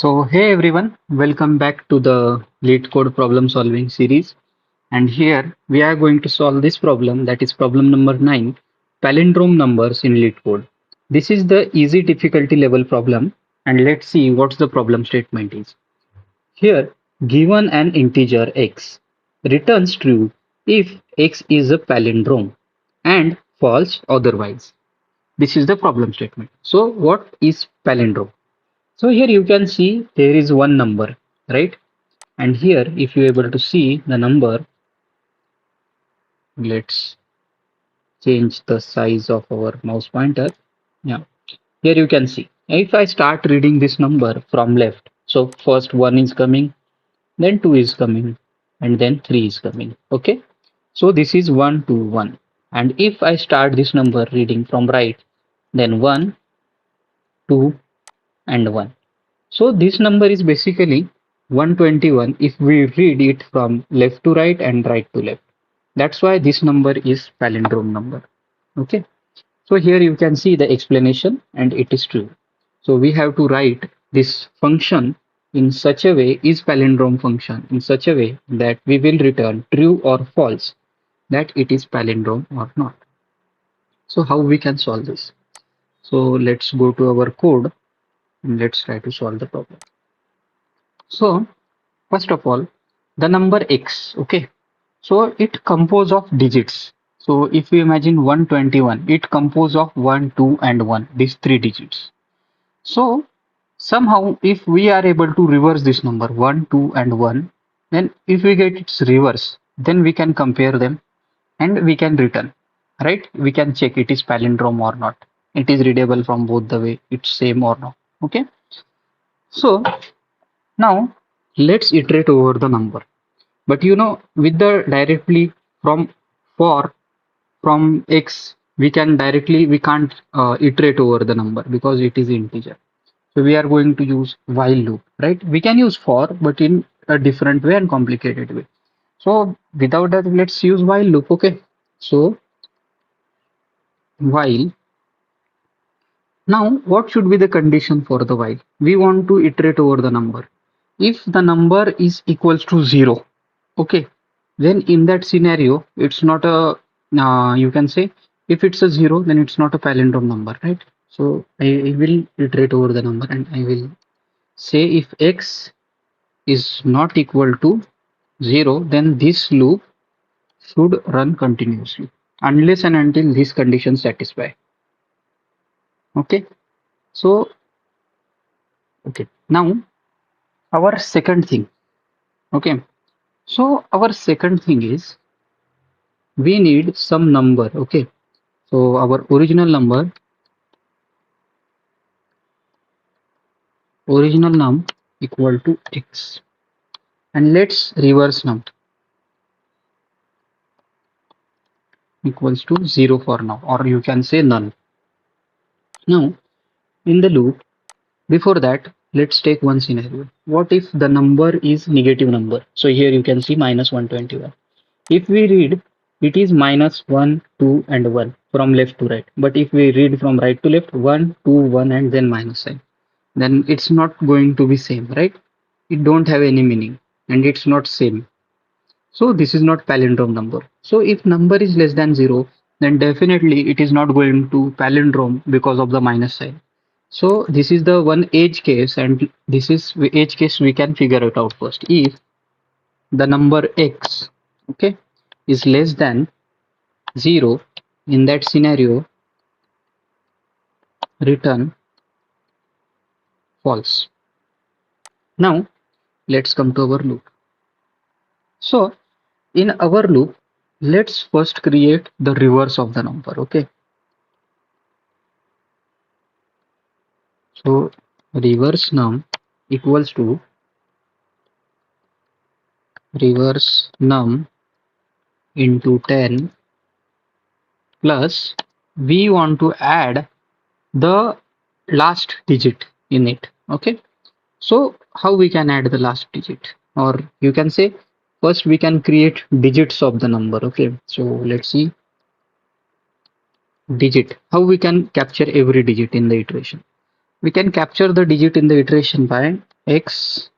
So, hey everyone, welcome back to the Leetcode problem solving series. And here we are going to solve this problem, that is problem number 9, palindrome numbers in Leetcode. This is the easy difficulty level problem, and let's see what the problem statement is. Here, given an integer x, returns true if x is a palindrome and false otherwise. This is the problem statement. So, what is palindrome? So here you can see there is one number, right? And here, if you're able to see the number, let's change the size of our mouse pointer. Yeah, here you can see. If I start reading this number from left, so first 1 is coming, then 2 is coming, and then 3 is coming. Okay, so this is 1, 2, 1. And if I start this number reading from right, then 1, 2, and 1. So this number is basically 121 if we read it from left to right and right to left. That's why this number is palindrome number. Okay. So here you can see the explanation and it is true. So we have to write this function in such a way, is palindrome function in such a way that we will return true or false, that it is palindrome or not. So how we can solve this? So let's go to our code and let's try to solve the problem. So first of all, the number x, okay, so it composes of digits. So if we imagine 121, it composes of 1, 2, and 1, these three digits. So somehow, if we are able to reverse this number 1, 2, and 1, then if we get its reverse, then we can compare them and we can return, right? We can check it is palindrome or not. It is readable from both the way, it's same or not. Okay. So now let's iterate over the number. But with the directly from for from x, we can't iterate over the number because it is integer. So we are going to use while loop, right? We can use for, but in a different way and complicated way. So without that, let's use while loop. Okay. So while, now what should be the condition for the while? We want to iterate over the number. If the number is equals to 0, okay, then in that scenario, it's not a, you can say, if it's a 0, then it's not a palindrome number, right? So I will iterate over the number and I will say if x is not equal to 0, then this loop should run continuously unless and until this condition satisfy. Okay, so okay, now our second thing. Okay, so our second thing is we need some number. Okay, so our original num equal to x, and let's reverse num equals to 0 for now, or you can say none. Now in the loop, before that, let's take one scenario. What if the number is negative number? So here you can see minus 121. If we read, it is minus 1, 2, and 1 from left to right. But if we read from right to left, 1, 2, 1, and then minus sign, then it's not going to be same, right? It don't have any meaning and it's not same. So this is not palindrome number. So if number is less than 0, then definitely it is not going to palindrome because of the minus sign. So this is the one edge case, and this is edge case we can figure it out first. If the number x, okay, is less than 0, in that scenario, return false. Now let's come to our loop. So in our loop, let's first create the reverse of the number. Okay, so reverse num equals to reverse num into 10 plus we want to add the last digit in it. Okay, so how we can add the last digit, or you can say first we can create digits of the number. Okay, so let's see digit, how we can capture every digit in the iteration. We can capture the digit in the iteration by x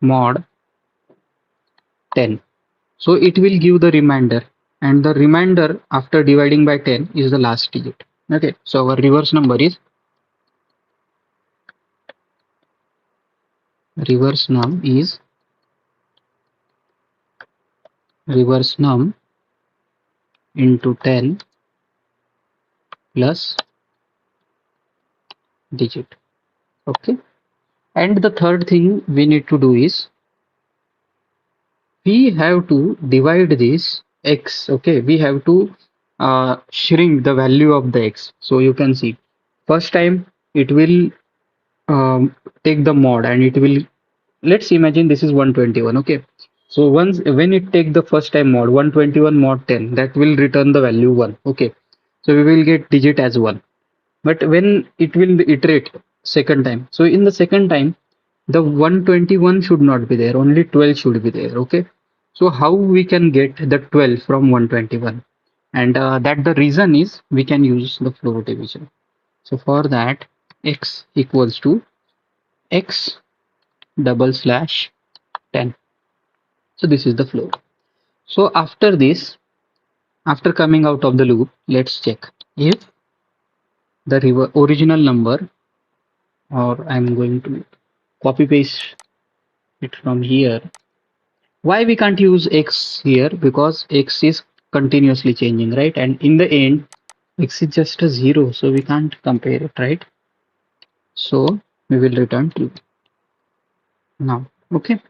mod 10. So it will give the remainder, and the remainder after dividing by 10 is the last digit. Okay, so our reverse num is reverse num into 10 plus digit. Okay, and the third thing we need to do is we have to divide this x. Okay, we have to shrink the value of the x. So you can see first time it will take the mod, and it will, let's imagine this is 121. Okay, so once when it take the first time mod 121 mod 10, that will return the value 1. Okay, so we will get digit as 1. But when it will iterate second time, so in the second time the 121 should not be there, only 12 should be there. Okay, so how we can get the 12 from 121? And that the reason is we can use the floor division. So for that, x equals to x double slash 10. So this is the floor. So after this, after coming out of the loop, let's check if the original number, or I'm going to copy paste it from here. Why we can't use x here? Because x is continuously changing, right? And in the end, x is just a 0, so we can't compare it, right? So we will return true now. Okay,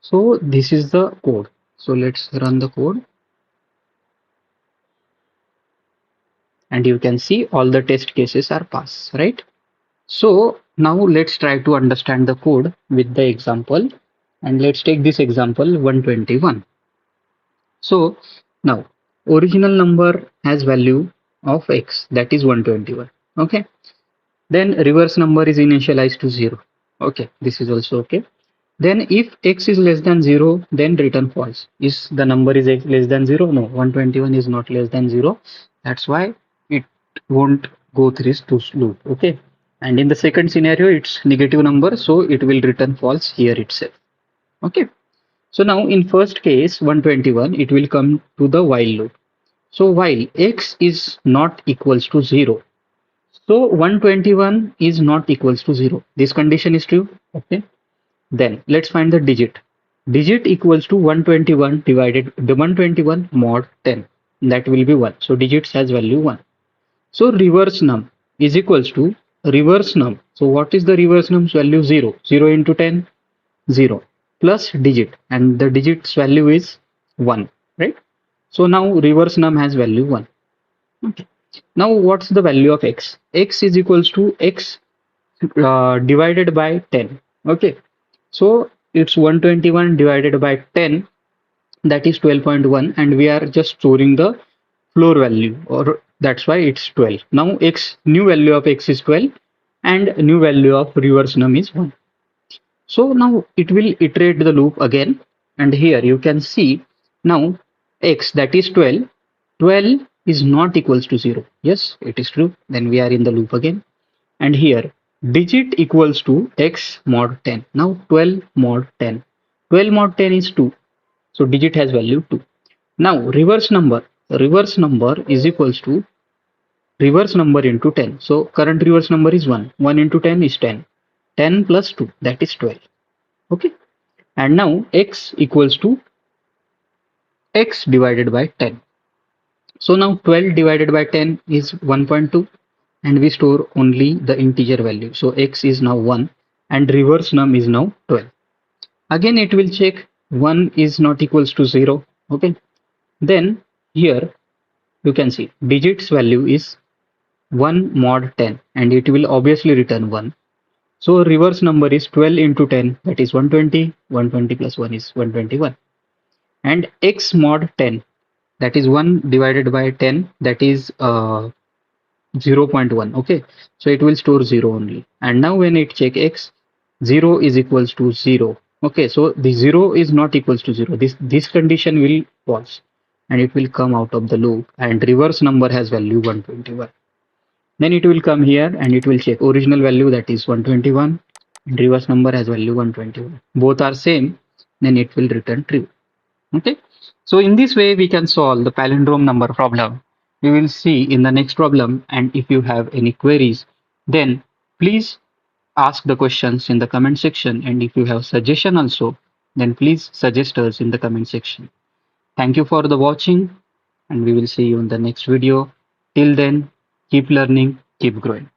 so this is the code. So let's run the code, and you can see all the test cases are pass, right? So now let's try to understand the code with the example, and let's take this example 121. So now original number has value of x, that is 121. Okay, then reverse number is initialized to 0. Okay, this is also okay. Then if x is less than 0, then return false. Is the number is less than 0? No, 121 is not less than 0. That's why it won't go through this loop. Okay, and in the second scenario it's negative number, so it will return false here itself. Okay, so now in first case 121, it will come to the while loop. So while x is not equals to 0, so 121 is not equals to 0. This condition is true. Okay, then let's find the digit. Digit equals to 121 divided the 121 mod 10. That will be 1. So digits has value 1. So reverse num is equals to reverse num. So what is the reverse num's value? 0. 0 into 10, 0 plus digit, and the digit's value is 1, right? So now reverse num has value 1. Okay. Now what's the value of x? X is equals to x divided by 10. Okay, so it's 121 divided by 10, that is 12.1, and we are just storing the floor value, or that's why it's 12. Now x, new value of x is 12, and new value of reverse num is 1. So now it will iterate the loop again, and here you can see now x, that is 12. 12 is not equals to 0. Yes, it is true. Then we are in the loop again. And here digit equals to x mod 10. Now 12 mod 10. 12 mod 10 is 2. So digit has value 2. Now reverse number. Reverse number is equals to reverse number into 10. So current reverse number is 1. 1 into 10 is 10. 10 plus 2, that is 12. Okay. And now x equals to x divided by 10. So now 12 divided by 10 is 1.2, and we store only the integer value. So x is now 1 and reverse num is now 12. Again it will check 1 is not equals to 0. Okay. Then here you can see digits value is 1 mod 10, and it will obviously return 1. So reverse number is 12 into 10, that is 120. 120 plus 1 is 121. And x mod 10, that is 1 divided by 10, that is 0.1. Okay, so it will store 0 only. And now when it check x, 0 is equals to 0. Okay, so the 0 is not equals to 0. This condition will false, and it will come out of the loop, and reverse number has value 121. Then it will come here and it will check original value, that is 121, and reverse number has value 121. Both are same, then it will return true. Okay. So in this way, we can solve the palindrome number problem. We will see in the next problem. And if you have any queries, then please ask the questions in the comment section. And if you have suggestion also, then please suggest us in the comment section. Thank you for the watching, and we will see you in the next video. Till then, keep learning, keep growing.